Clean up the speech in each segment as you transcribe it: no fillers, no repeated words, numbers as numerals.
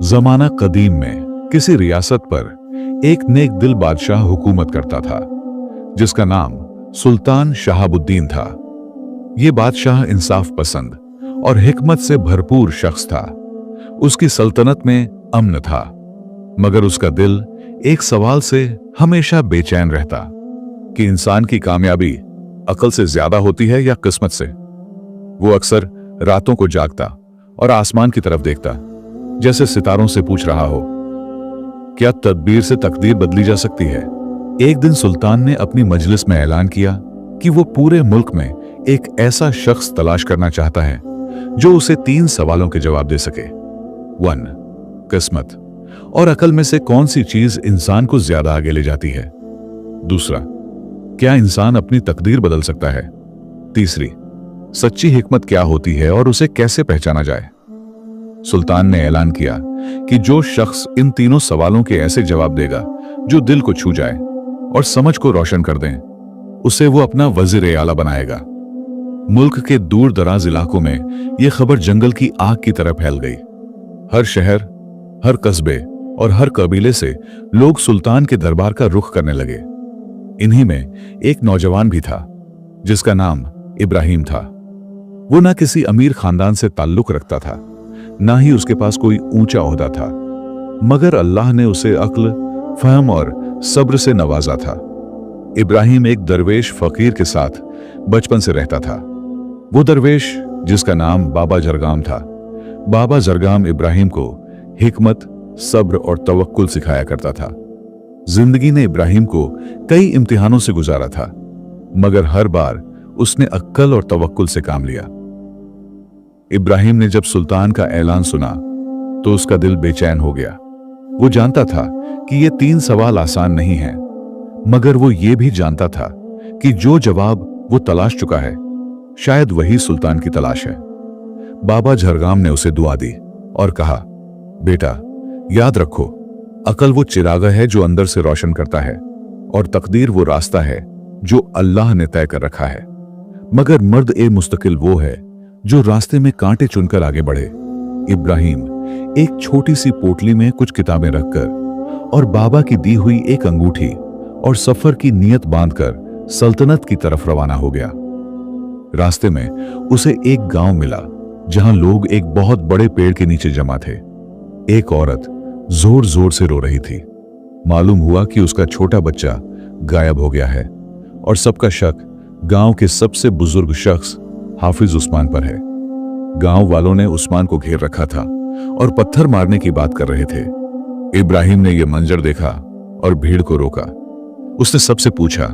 जमाना कदीम में किसी रियासत पर एक नेक दिल बादशाह हुकूमत करता था, जिसका नाम सुल्तान शहाबुद्दीन था। ये बादशाह इंसाफ पसंद और हिकमत से भरपूर शख्स था। उसकी सल्तनत में अमन था, मगर उसका दिल एक सवाल से हमेशा बेचैन रहता कि इंसान की कामयाबी अकल से ज्यादा होती है या किस्मत से। वो अक्सर रातों को जागता और आसमान की तरफ देखता, जैसे सितारों से पूछ रहा हो, क्या तदबीर से तकदीर बदली जा सकती है। एक दिन सुल्तान ने अपनी मजलिस में ऐलान किया कि वो पूरे मुल्क में एक ऐसा शख्स तलाश करना चाहता है जो उसे 3 सवालों के जवाब दे सके। 1. किस्मत और अकल में से कौन सी चीज इंसान को ज्यादा आगे ले जाती है। 2. क्या इंसान अपनी तकदीर बदल सकता है। 3. सच्ची हिकमत क्या होती है और उसे कैसे पहचाना जाए। सुल्तान ने ऐलान किया कि जो शख्स इन तीनों सवालों के ऐसे जवाब देगा जो दिल को छू जाए और समझ को रोशन कर दें, उसे वो अपना वजीर आला बनाएगा। मुल्क के दूर दराज इलाकों में यह खबर जंगल की आग की तरह फैल गई। हर शहर, हर कस्बे और हर कबीले से लोग सुल्तान के दरबार का रुख करने लगे। इन्हीं में एक नौजवान भी था जिसका नाम इब्राहिम था। वो ना किसी अमीर खानदान से ताल्लुक रखता था, ना ही उसके पास कोई ऊंचा ओहदा था, मगर अल्लाह ने उसे अक्ल, फहम और सब्र से नवाजा था। इब्राहिम एक दरवेश फकीर के साथ बचपन से रहता था। वो दरवेश, जिसका नाम बाबा जरगाम था, बाबा जरगाम इब्राहिम को हिकमत, सब्र और तवक्कुल सिखाया करता था। जिंदगी ने इब्राहिम को कई इम्तिहानों से गुजारा था, मगर हर बार उसने अक्ल और तवक्कुल से काम लिया। इब्राहिम ने जब सुल्तान का ऐलान सुना तो उसका दिल बेचैन हो गया। वो जानता था कि ये 3 सवाल आसान नहीं हैं, मगर वो ये भी जानता था कि जो जवाब वो तलाश चुका है, शायद वही सुल्तान की तलाश है। बाबा जरगाम ने उसे दुआ दी और कहा, बेटा, याद रखो, अकल वो चिराग है जो अंदर से रोशन करता है, और तकदीर वो रास्ता है जो अल्लाह ने तय कर रखा है, मगर मर्द ए मुस्तकिल वो है जो रास्ते में कांटे चुनकर आगे बढ़े। इब्राहिम एक छोटी सी पोटली में कुछ किताबें रखकर और बाबा की दी हुई एक अंगूठी और सफर की नीयत बांधकर सल्तनत की तरफ रवाना हो गया। रास्ते में उसे एक गांव मिला जहां लोग एक बहुत बड़े पेड़ के नीचे जमा थे। एक औरत जोर जोर से रो रही थी। मालूम हुआ कि उसका छोटा बच्चा गायब हो गया है और सबका शक गांव के सबसे बुजुर्ग शख्स हाफिज उस्मान पर है। गांव वालों ने उस्मान को घेर रखा था और पत्थर मारने की बात कर रहे थे। इब्राहिम ने यह मंजर देखा और भीड़ को रोका। उसने सबसे पूछा,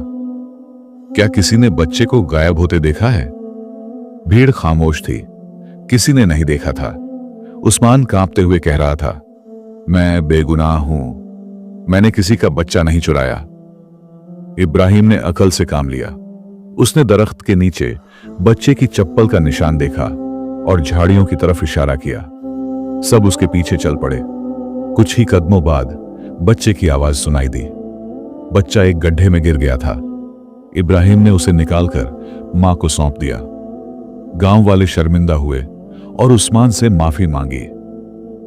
क्या किसी ने बच्चे को गायब होते देखा है? भीड़ खामोश थी, किसी ने नहीं देखा था। उस्मान कांपते हुए कह रहा था, मैं बेगुनाह हूं, मैंने किसी का बच्चा नहीं चुराया। इब्राहिम ने अकल से काम लिया। उसने दरख्त के नीचे बच्चे की चप्पल का निशान देखा और झाड़ियों की तरफ इशारा किया। सब उसके पीछे चल पड़े। कुछ ही कदमों बाद बच्चे की आवाज सुनाई दी। बच्चा एक गड्ढे में गिर गया था। इब्राहिम ने उसे निकालकर मां को सौंप दिया। गांव वाले शर्मिंदा हुए और उस्मान से माफी मांगी।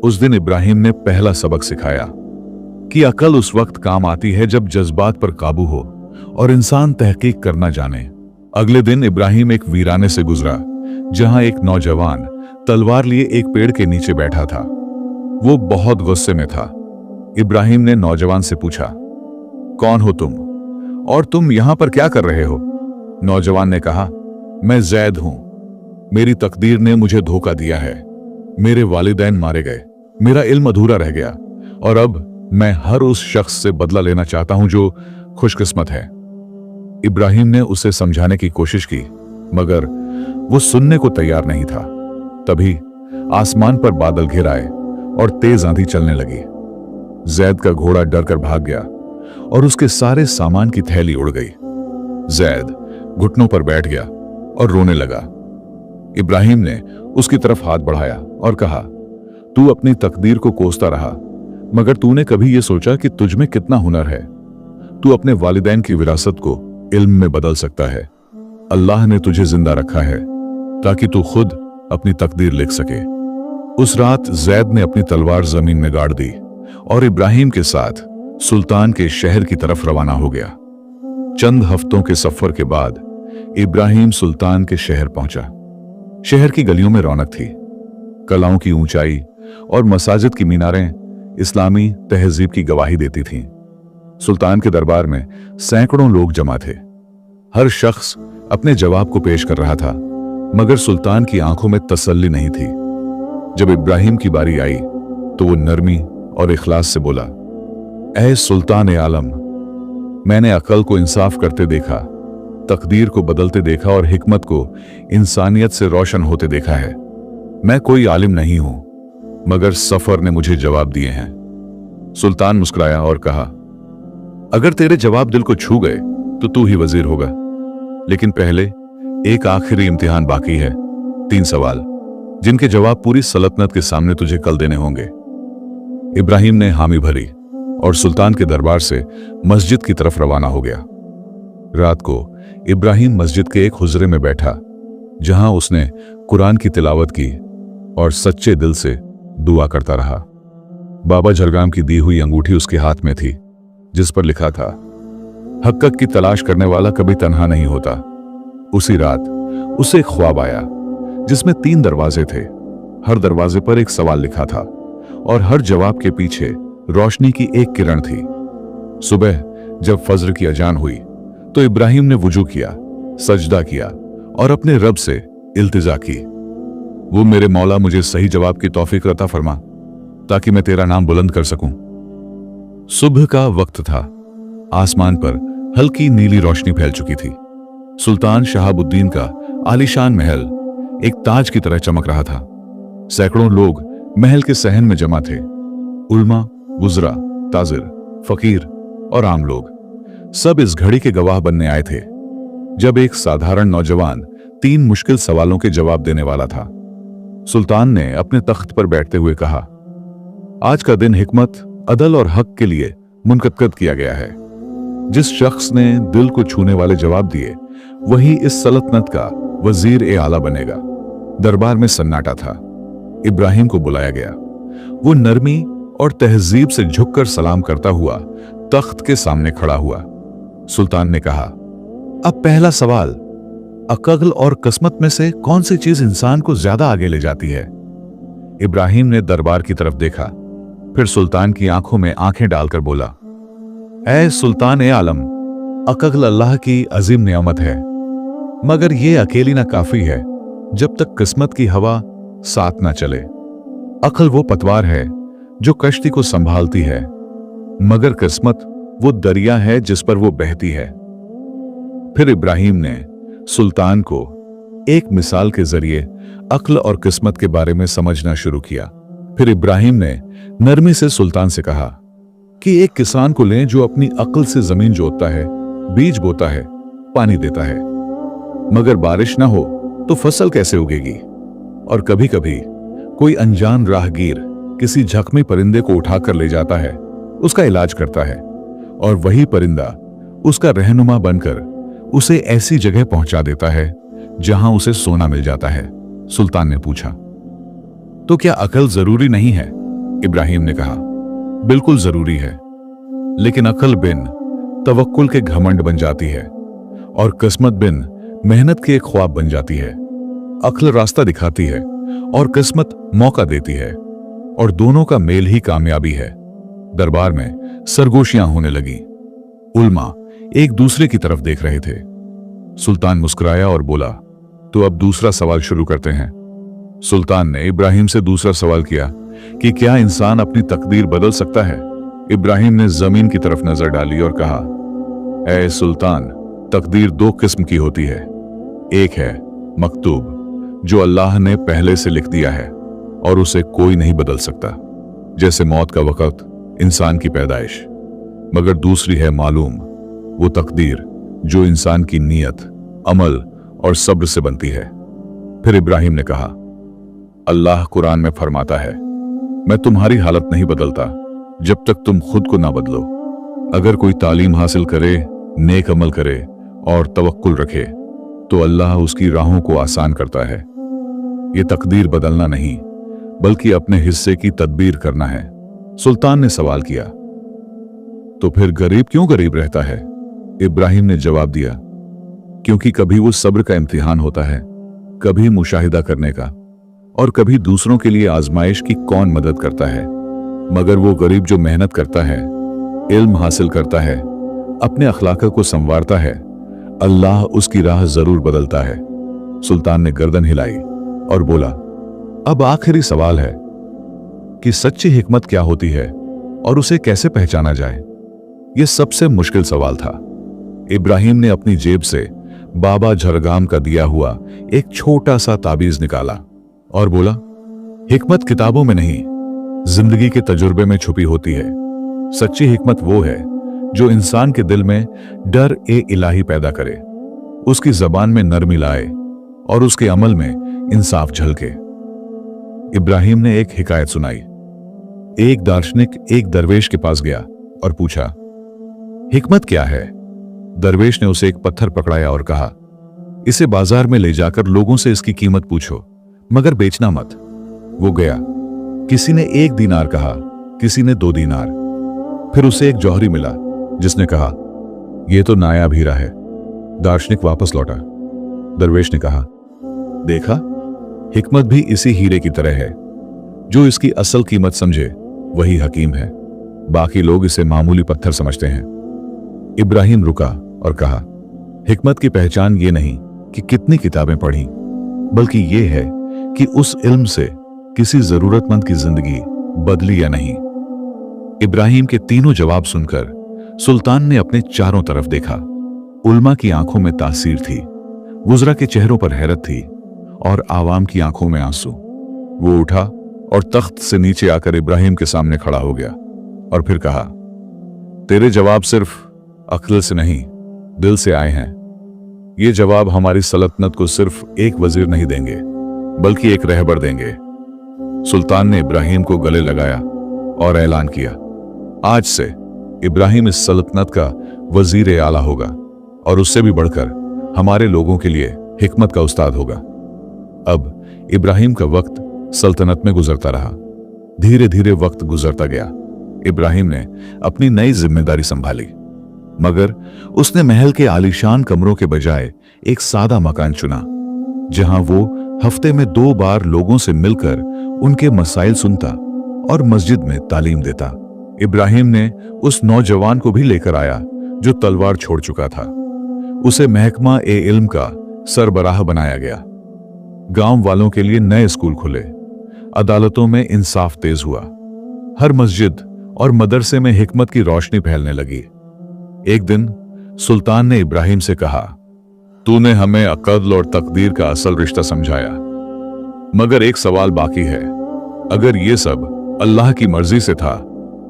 उस दिन इब्राहिम ने पहला सबक सिखाया कि अकल उस वक्त काम आती है जब जज्बात पर काबू हो और इंसान तहकीक करना जाने। अगले दिन इब्राहिम एक वीराने से गुजरा जहां एक नौजवान तलवार लिए एक पेड़ के नीचे बैठा था। वो बहुत गुस्से में था। इब्राहिम ने नौजवान से पूछा, कौन हो तुम और तुम यहां पर क्या कर रहे हो? नौजवान ने कहा, मैं जैद हूं, मेरी तकदीर ने मुझे धोखा दिया है। मेरे वालिदैन मारे गए, मेरा इल्म अधूरा रह गया और अब मैं हर उस शख्स से बदला लेना चाहता हूं जो खुशकिस्मत है। इब्राहिम ने उसे समझाने की कोशिश की, मगर वो सुनने को तैयार नहीं था। तभी आसमान पर बादल घिर आए और तेज आंधी चलने लगी। जैद का घोड़ा डरकर भाग गया और उसके सारे सामान की थैली उड़ गई। जैद घुटनों पर बैठ गया और रोने लगा। इब्राहिम ने उसकी तरफ हाथ बढ़ाया और कहा, तू अपनी तकदीर को कोसता रहा, मगर तूने कभी यह सोचा कि तुझ में कितना हुनर है? तू अपने वालिदैन की विरासत को इल्म में बदल सकता है। अल्लाह ने तुझे जिंदा रखा है ताकि तू खुद अपनी तकदीर लिख सके। उस रात जैद ने अपनी तलवार जमीन में गाड़ दी और इब्राहिम के साथ सुल्तान के शहर की तरफ रवाना हो गया। चंद हफ्तों के सफर के बाद इब्राहिम सुल्तान के शहर पहुंचा। शहर की गलियों में रौनक थी। कलाओं की ऊंचाई और मसाजिद की मीनारें इस्लामी तहजीब की गवाही देती थीं। सुल्तान के दरबार में सैकड़ों लोग जमा थे। हर शख्स अपने जवाब को पेश कर रहा था, मगर सुल्तान की आंखों में तसल्ली नहीं थी। जब इब्राहिम की बारी आई तो वो नरमी और इखलास से बोला, ऐ सुल्तान ए आलम, मैंने अकल को इंसाफ करते देखा, तकदीर को बदलते देखा और हिकमत को इंसानियत से रोशन होते देखा है। मैं कोई आलिम नहीं हूं, मगर सफर ने मुझे जवाब दिए हैं। सुल्तान मुस्कुराया और कहा, अगर तेरे जवाब दिल को छू गए तो तू ही वजीर होगा, लेकिन पहले एक आखिरी इम्तिहान बाकी है। 3 सवाल जिनके जवाब पूरी सल्तनत के सामने तुझे कल देने होंगे। इब्राहिम ने हामी भरी और सुल्तान के दरबार से मस्जिद की तरफ रवाना हो गया। रात को इब्राहिम मस्जिद के एक हुजरे में बैठा, जहां उसने कुरान की तिलावत की और सच्चे दिल से दुआ करता रहा। बाबा झरगाम की दी हुई अंगूठी उसके हाथ में थी, जिस पर लिखा था, हक़्क़त की तलाश करने वाला कभी तन्हा नहीं होता। उसी रात उसे एक ख्वाब आया जिसमें 3 दरवाजे थे। हर दरवाजे पर एक सवाल लिखा था और हर जवाब के पीछे रोशनी की एक किरण थी। सुबह जब फज्र की अजान हुई तो इब्राहिम ने वुजू किया, सजदा किया और अपने रब से इल्तिजा की, वो मेरे मौला मुझे सही जवाब की तौफीक अता फरमा ताकि मैं तेरा नाम बुलंद कर सकूं। सुबह का वक्त था। आसमान पर हल्की नीली रोशनी फैल चुकी थी। सुल्तान शहाबुद्दीन का आलीशान महल एक ताज की तरह चमक रहा था। सैकड़ों लोग महल के सहन में जमा थे। उल्मा, वुज़रा, ताजिर, फकीर और आम लोग सब इस घड़ी के गवाह बनने आए थे, जब एक साधारण नौजवान 3 मुश्किल सवालों के जवाब देने वाला था। सुल्तान ने अपने तख्त पर बैठते हुए कहा, आज का दिन हिकमत, अदल और हक के लिए मुनक़द किया गया है। जिस शख्स ने दिल को छूने वाले जवाब दिए वही इस सल्तनत का वजीर ए आला बनेगा। दरबार में सन्नाटा था। इब्राहिम को बुलाया गया। वो नरमी और तहजीब से झुककर सलाम करता हुआ तख्त के सामने खड़ा हुआ। सुल्तान ने कहा, अब पहला सवाल, अक्ल और किस्मत में से कौन सी चीज इंसान को ज्यादा आगे ले जाती है? इब्राहिम ने दरबार की तरफ देखा, फिर सुल्तान की आंखों में आंखें डालकर बोला, ऐ सुल्तान ए आलम, अक्ल अल्लाह की अजीम नियामत है, मगर ये अकेली ना काफी है जब तक किस्मत की हवा साथ ना चले। अक्ल वो पतवार है जो कश्ती को संभालती है, मगर किस्मत वो दरिया है जिस पर वो बहती है। फिर इब्राहिम ने सुल्तान को एक मिसाल के जरिए अक्ल और किस्मत के बारे में समझना शुरू किया। फिर इब्राहिम ने नरमी से सुल्तान से कहा कि एक किसान को लें जो अपनी अक्ल से जमीन जोतता है, बीज बोता है, पानी देता है, मगर बारिश ना हो तो फसल कैसे उगेगी? और कभी कभी कोई अनजान राहगीर किसी जख्मी परिंदे को उठाकर ले जाता है, उसका इलाज करता है, और वही परिंदा उसका रहनुमा बनकर उसे ऐसी जगह पहुंचा देता है जहां उसे सोना मिल जाता है। सुल्तान ने पूछा, तो क्या अकल जरूरी नहीं है? इब्राहिम ने कहा, बिल्कुल जरूरी है, लेकिन अकल बिन तवक्कुल के घमंड बन जाती है और किस्मत बिन मेहनत के एक ख्वाब बन जाती है। अक्ल रास्ता दिखाती है और किस्मत मौका देती है, और दोनों का मेल ही कामयाबी है। दरबार में सरगोशियां होने लगी। उल्मा एक दूसरे की तरफ देख रहे थे। सुल्तान मुस्कुराया और बोला, तो अब दूसरा सवाल शुरू करते हैं। सुल्तान ने इब्राहिम से दूसरा सवाल किया कि क्या इंसान अपनी तकदीर बदल सकता है? इब्राहिम ने जमीन की तरफ नजर डाली और कहा, ऐ सुल्तान, तकदीर 2 किस्म की होती है। एक है मकतूब, जो अल्लाह ने पहले से लिख दिया है और उसे कोई नहीं बदल सकता, जैसे मौत का वक्त, इंसान की पैदाइश। मगर दूसरी है मालूम, वो तकदीर जो इंसान की नीयत, अमल और सब्र से बनती है। फिर इब्राहिम ने कहा, अल्लाह कुरान में फरमाता है, मैं तुम्हारी हालत नहीं बदलता जब तक तुम खुद को ना बदलो। अगर कोई तालीम हासिल करे, नेक अमल करे और तवक्कुल रखे तो अल्लाह उसकी राहों को आसान करता है। ये तकदीर बदलना नहीं बल्कि अपने हिस्से की तदबीर करना है। सुल्तान ने सवाल किया, तो फिर गरीब क्यों गरीब रहता है? इब्राहिम ने जवाब दिया, क्योंकि कभी वो सब्र का इम्तिहान होता है, कभी मुशाहिदा करने का, और कभी दूसरों के लिए आजमाइश की कौन मदद करता है। मगर वो गरीब जो मेहनत करता है, इल्म हासिल करता है, अपने अखलाक को संवारता है, अल्लाह उसकी राह जरूर बदलता है। सुल्तान ने गर्दन हिलाई और बोला, अब आखिरी सवाल है कि सच्ची हिकमत क्या होती है और उसे कैसे पहचाना जाए। यह सबसे मुश्किल सवाल था। इब्राहिम ने अपनी जेब से बाबा झरगाम का दिया हुआ एक छोटा सा ताबीज निकाला और बोला, हिकमत किताबों में नहीं, जिंदगी के तजुर्बे में छुपी होती है। सच्ची हिकमत वो है जो इंसान के दिल में डर ए इलाही पैदा करे, उसकी जबान में नरमी लाए और उसके अमल में इंसाफ झलके। इब्राहिम ने एक हिकायत सुनाई। एक दार्शनिक एक दरवेश के पास गया और पूछा, हिकमत क्या है? दरवेश ने उसे एक पत्थर पकड़ाया और कहा, इसे बाजार में ले जाकर लोगों से इसकी कीमत पूछो, मगर बेचना मत। वो गया। किसी ने 1 दीनार कहा, किसी ने 2 दीनार। फिर उसे एक जौहरी मिला जिसने कहा, यह तो नायाब हीरा है। दार्शनिक वापस लौटा। दरवेश ने कहा, देखा, हिकमत भी इसी हीरे की तरह है। जो इसकी असल कीमत समझे वही हकीम है, बाकी लोग इसे मामूली पत्थर समझते हैं। इब्राहिम रुका और कहा, हिकमत की पहचान ये नहीं कि कितनी किताबें पढ़ी, बल्कि ये है कि उस इल्म से किसी जरूरतमंद की जिंदगी बदली या नहीं। इब्राहिम के तीनों जवाब सुनकर सुल्तान ने अपने चारों तरफ देखा। उल्मा की आंखों में तासीर थी, वुज़रा के चेहरों पर हैरत थी और आवाम की आंखों में आंसू। वो उठा और तख्त से नीचे आकर इब्राहिम के सामने खड़ा हो गया और फिर कहा, तेरे जवाब सिर्फ अक्ल से नहीं, दिल से आए हैं। ये जवाब हमारी सल्तनत को सिर्फ एक वजीर नहीं देंगे, बल्कि एक रहबर देंगे। सुल्तान ने इब्राहिम को गले लगाया और ऐलान किया, आज से इब्राहिम इस सल्तनत का वजीर आला होगा और उससे भी बढ़कर हमारे लोगों के लिए हिकमत का उस्ताद होगा। अब इब्राहिम का वक्त सल्तनत में गुजरता रहा। धीरे धीरे वक्त गुजरता गया। इब्राहिम ने अपनी नई जिम्मेदारी संभाली, मगर उसने महल के आलीशान कमरों के बजाय एक सादा मकान चुना, जहां वो हफ्ते में 2 बार लोगों से मिलकर उनके मसाइल सुनता और मस्जिद में तालीम देता। इब्राहिम ने उस नौजवान को भी लेकर आया जो तलवार छोड़ चुका था। उसे महकमा ए इल्म का सरबराह बनाया गया। गांव वालों के लिए नए स्कूल खुले। अदालतों में इंसाफ तेज हुआ। हर मस्जिद और मदरसे में हिकमत की रोशनी फैलने लगी। एक दिन सुल्तान ने इब्राहिम से कहा, तूने हमें अक़ल और तकदीर का असल रिश्ता समझाया, मगर एक सवाल बाकी है। अगर ये सब अल्लाह की मर्जी से था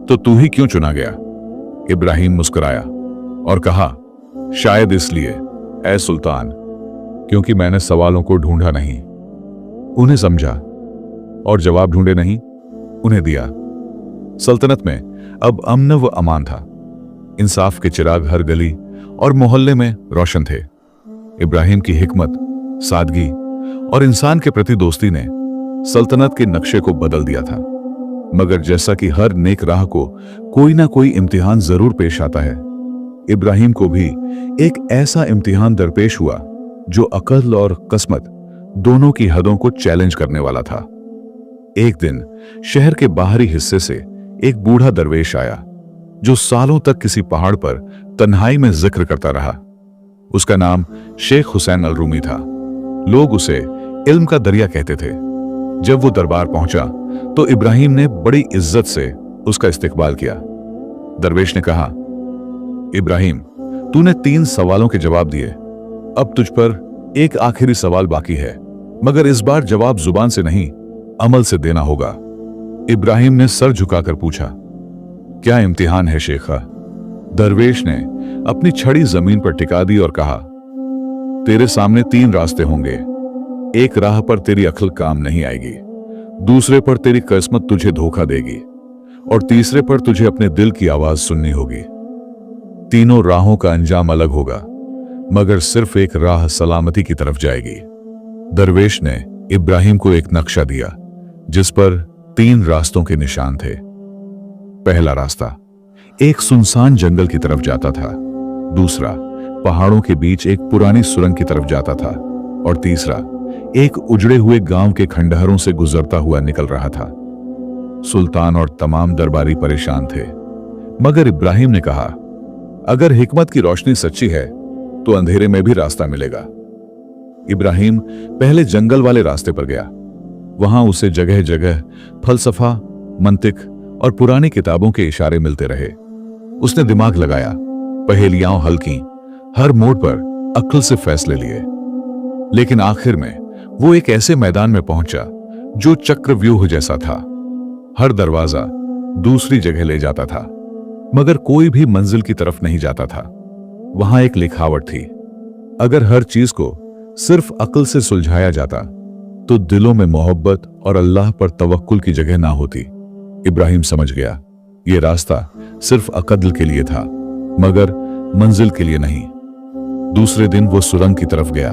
तो तू ही क्यों चुना गया? इब्राहिम मुस्कुराया और कहा, शायद इसलिए ऐ सुल्तान, क्योंकि मैंने सवालों को ढूंढा नहीं, उन्हें समझा, और जवाब ढूंढे नहीं, उन्हें दिया। सल्तनत में अब अमन व अमान था। इंसाफ के चिराग हर गली और मोहल्ले में रोशन थे। इब्राहिम की हिकमत, सादगी और इंसान के प्रति दोस्ती ने सल्तनत के नक्शे को बदल दिया था। मगर जैसा कि हर नेक राह को कोई ना कोई इम्तिहान जरूर पेश आता है, इब्राहिम को भी एक ऐसा इम्तिहान दरपेश हुआ जो अकल और किस्मत दोनों की हदों को चैलेंज करने वाला था। एक दिन शहर के बाहरी हिस्से से एक बूढ़ा दरवेश आया जो सालों तक किसी पहाड़ पर तन्हाई में जिक्र करता रहा। उसका नाम शेख हुसैन अल रूमी था। लोग उसे इल्म का दरिया कहते थे। जब वो दरबार पहुंचा तो इब्राहिम ने बड़ी इज्जत से उसका इस्तकबाल किया। दरवेश ने कहा, इब्राहिम, तूने 3 सवालों के जवाब दिए। अब तुझ पर एक आखिरी सवाल बाकी है, मगर इस बार जवाब जुबान से नहीं, अमल से देना होगा। इब्राहिम ने सर झुकाकर पूछा, क्या इम्तिहान है शेखा? दरवेश ने अपनी छड़ी जमीन पर टिका दी और कहा, तेरे सामने 3 रास्ते होंगे। एक राह पर तेरी अक्ल काम नहीं आएगी, दूसरे पर तेरी किस्मत तुझे धोखा देगी, और तीसरे पर तुझे अपने दिल की आवाज सुननी होगी। तीनों राहों का अंजाम अलग होगा, मगर सिर्फ एक राह सलामती की तरफ जाएगी। दरवेश ने इब्राहिम को एक नक्शा दिया जिस पर 3 रास्तों के निशान थे। पहला रास्ता एक सुनसान जंगल की तरफ जाता था, दूसरा पहाड़ों के बीच एक पुरानी सुरंग की तरफ जाता था, और तीसरा एक उजड़े हुए गांव के खंडहरों से गुजरता हुआ निकल रहा था। सुल्तान और तमाम दरबारी परेशान थे, मगर इब्राहिम ने कहा, अगर हिकमत की रोशनी सच्ची है तो अंधेरे में भी रास्ता मिलेगा। इब्राहिम पहले जंगल वाले रास्ते पर गया। वहां उसे जगह जगह फलसफा, मंतिक और पुरानी किताबों के इशारे मिलते रहे। उसने दिमाग लगाया, पहेलियां हल की, हर मोड़ पर अक्ल से फैसले लिए, लेकिन आखिर में वो एक ऐसे मैदान में पहुंचा जो चक्रव्यूह जैसा था। हर दरवाजा दूसरी जगह ले जाता था, मगर कोई भी मंजिल की तरफ नहीं जाता था। वहां एक लिखावट थी, अगर हर चीज को सिर्फ अक्ल से सुलझाया जाता तो दिलों में मोहब्बत और अल्लाह पर तवक्कुल की जगह ना होती। इब्राहिम समझ गया, यह रास्ता सिर्फ अक्ल के लिए था, मगर मंजिल के लिए नहीं। दूसरे दिन वो सुरंग की तरफ गया,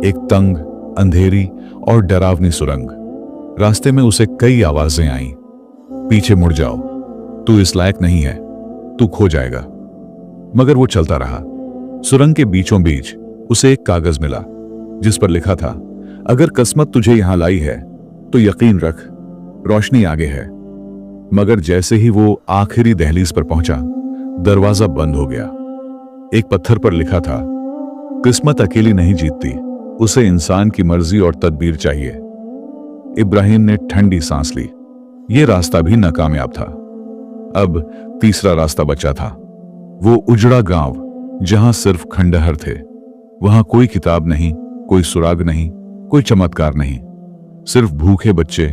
एक तंग, अंधेरी और डरावनी सुरंग। रास्ते में उसे कई आवाजें आईं, पीछे मुड़ जाओ, तू इस लायक नहीं है, तू खो जाएगा। मगर वो चलता रहा। सुरंग के बीचों बीच उसे एक कागज मिला जिस पर लिखा था, अगर किस्मत तुझे यहां लाई है तो यकीन रख, रोशनी आगे है। मगर जैसे ही वो आखिरी दहलीज पर पहुंचा, दरवाजा बंद हो गया। एक पत्थर पर लिखा था, किस्मत अकेली नहीं जीतती, उसे इंसान की मर्जी और तदबीर चाहिए। इब्राहिम ने ठंडी सांस ली। यह रास्ता भी नाकामयाब था। अब तीसरा रास्ता बचा था, वो उजड़ा गांव जहां सिर्फ खंडहर थे। वहां कोई किताब नहीं, कोई सुराग नहीं, कोई चमत्कार नहीं, सिर्फ भूखे बच्चे,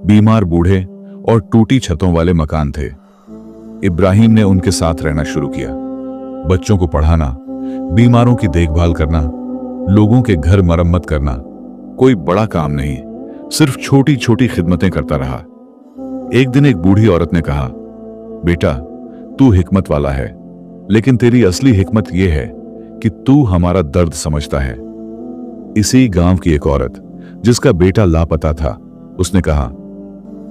बीमार बूढ़े और टूटी छतों वाले मकान थे। इब्राहिम ने उनके साथ रहना शुरू किया, बच्चों को पढ़ाना, बीमारों की देखभाल करना, लोगों के घर मरम्मत करना। कोई बड़ा काम नहीं, सिर्फ छोटी छोटी खिदमतें करता रहा। एक दिन एक बूढ़ी औरत ने कहा, बेटा तू हिकमत वाला है, लेकिन तेरी असली हिकमत यह है कि तू हमारा दर्द समझता है। इसी गांव की एक औरत जिसका बेटा लापता था, उसने कहा,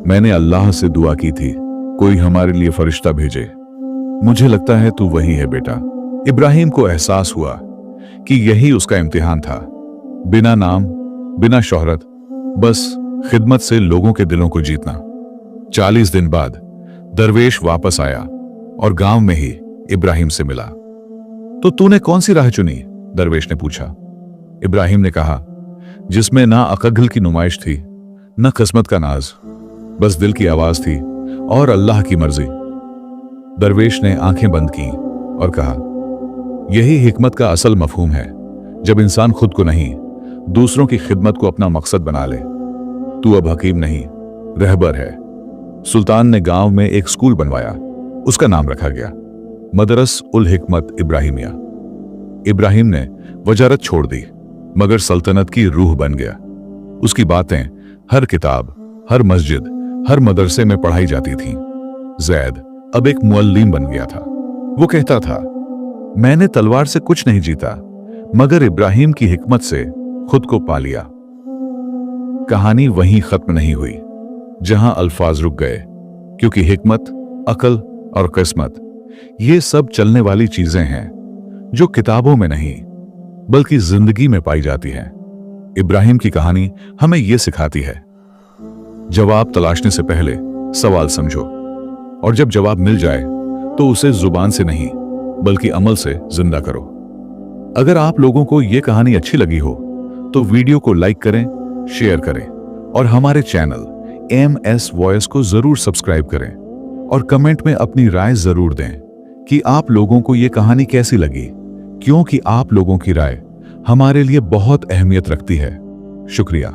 मैंने अल्लाह से दुआ की थी कोई हमारे लिए फरिश्ता भेजे। मुझे लगता है तू वही है बेटा। इब्राहिम को एहसास हुआ कि यही उसका इम्तिहान था। बिना नाम, बिना शोहरत, बस खिदमत से लोगों के दिलों को जीतना। 40 दिन बाद दरवेश वापस आया और गांव में ही इब्राहिम से मिला। तो तूने कौन सी राह चुनी? दरवेश ने पूछा। इब्राहिम ने कहा, जिसमें ना अक्ल की नुमाइश थी, ना किस्मत का नाज, बस दिल की आवाज थी और अल्लाह की मर्जी। दरवेश ने आंखें बंद की और कहा, यही हिकमत का असल मफहूम है, जब इंसान खुद को नहीं, दूसरों की खिदमत को अपना मकसद बना ले। तू अब हकीम नहीं, रहबर है। सुल्तान ने गांव में एक स्कूल बनवाया, उसका नाम रखा गया मदरस उल हिकमत इब्राहिमिया। इब्राहिम ने वजारत छोड़ दी, मगर सल्तनत की रूह बन गया। उसकी बातें हर किताब, हर मस्जिद, हर मदरसे में पढ़ाई जाती थीं। जैद अब एक मुअल्लिम बन गया था। वो कहता था, मैंने तलवार से कुछ नहीं जीता, मगर इब्राहिम की हिकमत से खुद को पा लिया। कहानी वहीं खत्म नहीं हुई जहां अल्फाज रुक गए, क्योंकि हिकमत, अकल और किस्मत ये सब चलने वाली चीजें हैं जो किताबों में नहीं बल्कि जिंदगी में पाई जाती हैं। इब्राहिम की कहानी हमें यह सिखाती है, जवाब तलाशने से पहले सवाल समझो, और जब जवाब मिल जाए तो उसे जुबान से नहीं बल्कि अमल से जिंदा करो। अगर आप लोगों को यह कहानी अच्छी लगी हो तो वीडियो को लाइक करें, शेयर करें और हमारे चैनल MS वॉइस को जरूर सब्सक्राइब करें और कमेंट में अपनी राय जरूर दें कि आप लोगों को यह कहानी कैसी लगी, क्योंकि आप लोगों की राय हमारे लिए बहुत अहमियत रखती है। शुक्रिया।